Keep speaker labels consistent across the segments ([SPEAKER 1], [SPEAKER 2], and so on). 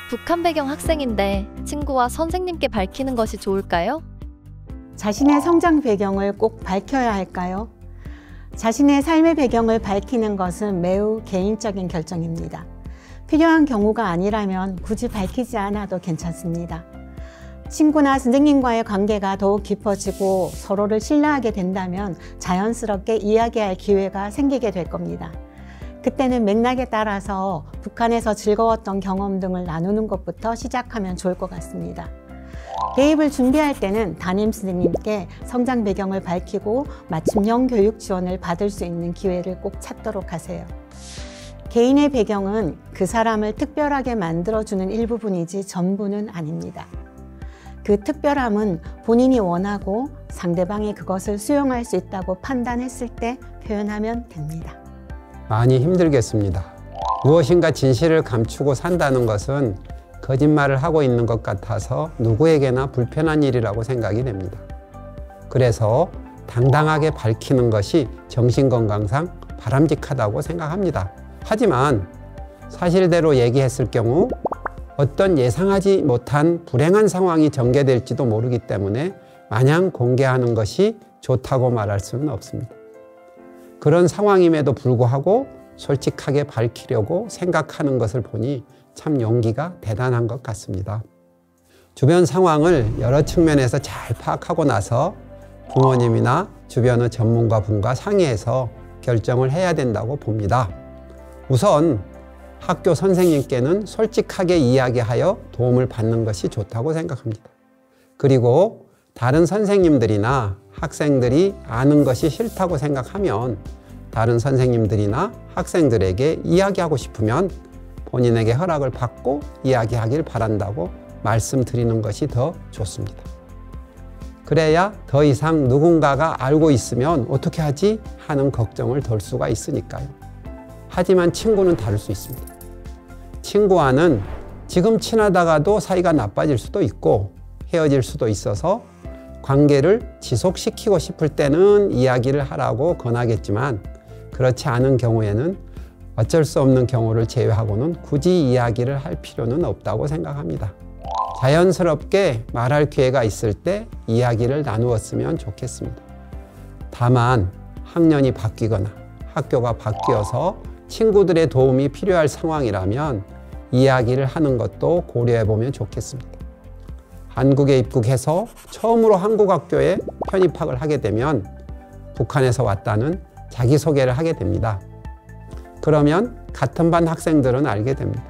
[SPEAKER 1] 북한 배경 학생인데 친구와 선생님께 밝히는 것이 좋을까요?
[SPEAKER 2] 자신의 성장 배경을 꼭 밝혀야 할까요? 자신의 삶의 배경을 밝히는 것은 매우 개인적인 결정입니다. 필요한 경우가 아니라면 굳이 밝히지 않아도 괜찮습니다. 친구나 선생님과의 관계가 더욱 깊어지고 서로를 신뢰하게 된다면 자연스럽게 이야기할 기회가 생기게 될 겁니다. 그때는 맥락에 따라서 북한에서 즐거웠던 경험 등을 나누는 것부터 시작하면 좋을 것 같습니다. 대입을 준비할 때는 담임 선생님께 성장 배경을 밝히고 맞춤형 교육 지원을 받을 수 있는 기회를 꼭 찾도록 하세요. 개인의 배경은 그 사람을 특별하게 만들어주는 일부분이지 전부는 아닙니다. 그 특별함은 본인이 원하고 상대방이 그것을 수용할 수 있다고 판단했을 때 표현하면 됩니다.
[SPEAKER 3] 많이 힘들겠습니다. 무엇인가 진실을 감추고 산다는 것은 거짓말을 하고 있는 것 같아서 누구에게나 불편한 일이라고 생각이 됩니다. 그래서 당당하게 밝히는 것이 정신건강상 바람직하다고 생각합니다. 하지만 사실대로 얘기했을 경우 어떤 예상하지 못한 불행한 상황이 전개될지도 모르기 때문에 마냥 공개하는 것이 좋다고 말할 수는 없습니다. 그런 상황임에도 불구하고 솔직하게 밝히려고 생각하는 것을 보니 참 용기가 대단한 것 같습니다. 주변 상황을 여러 측면에서 잘 파악하고 나서 부모님이나 주변의 전문가분과 상의해서 결정을 해야 된다고 봅니다. 우선 학교 선생님께는 솔직하게 이야기하여 도움을 받는 것이 좋다고 생각합니다. 그리고 다른 선생님들이나 학생들이 아는 것이 싫다고 생각하면 다른 선생님들이나 학생들에게 이야기하고 싶으면 본인에게 허락을 받고 이야기하길 바란다고 말씀드리는 것이 더 좋습니다. 그래야 더 이상 누군가가 알고 있으면 어떻게 하지? 하는 걱정을 덜 수가 있으니까요. 하지만 친구는 다를 수 있습니다. 친구와는 지금 친하다가도 사이가 나빠질 수도 있고 헤어질 수도 있어서 관계를 지속시키고 싶을 때는 이야기를 하라고 권하겠지만 그렇지 않은 경우에는 어쩔 수 없는 경우를 제외하고는 굳이 이야기를 할 필요는 없다고 생각합니다. 자연스럽게 말할 기회가 있을 때 이야기를 나누었으면 좋겠습니다. 다만 학년이 바뀌거나 학교가 바뀌어서 친구들의 도움이 필요할 상황이라면 이야기를 하는 것도 고려해 보면 좋겠습니다. 한국에 입국해서 처음으로 한국 학교에 편입학을 하게 되면 북한에서 왔다는 자기소개를 하게 됩니다. 그러면 같은 반 학생들은 알게 됩니다.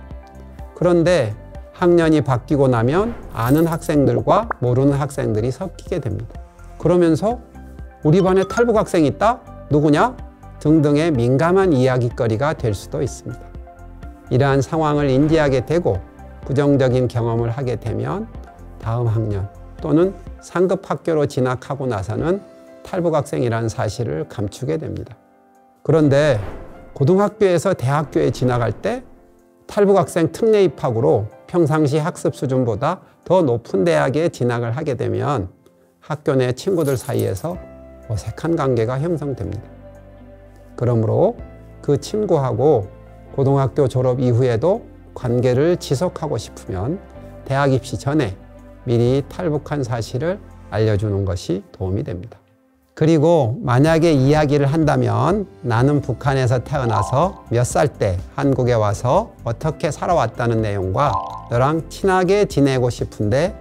[SPEAKER 3] 그런데 학년이 바뀌고 나면 아는 학생들과 모르는 학생들이 섞이게 됩니다. 그러면서 우리 반에 탈북 학생이 있다? 누구냐? 등등의 민감한 이야기거리가 될 수도 있습니다. 이러한 상황을 인지하게 되고 부정적인 경험을 하게 되면 다음 학년 또는 상급 학교로 진학하고 나서는 탈북 학생이라는 사실을 감추게 됩니다. 그런데 고등학교에서 대학교에 진학할 때 탈북 학생 특례 입학으로 평상시 학습 수준보다 더 높은 대학에 진학을 하게 되면 학교 내 친구들 사이에서 어색한 관계가 형성됩니다. 그러므로 그 친구하고 고등학교 졸업 이후에도 관계를 지속하고 싶으면 대학 입시 전에 미리 탈북한 사실을 알려주는 것이 도움이 됩니다. 그리고 만약에 이야기를 한다면 나는 북한에서 태어나서 몇 살 때 한국에 와서 어떻게 살아왔다는 내용과 너랑 친하게 지내고 싶은데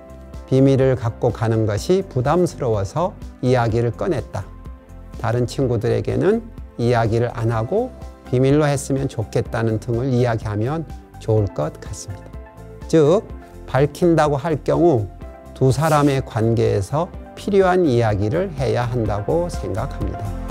[SPEAKER 3] 비밀을 갖고 가는 것이 부담스러워서 이야기를 꺼냈다. 다른 친구들에게는 이야기를 안 하고 비밀로 했으면 좋겠다는 등을 이야기하면 좋을 것 같습니다. 즉, 밝힌다고 할 경우 두 사람의 관계에서 필요한 이야기를 해야 한다고 생각합니다.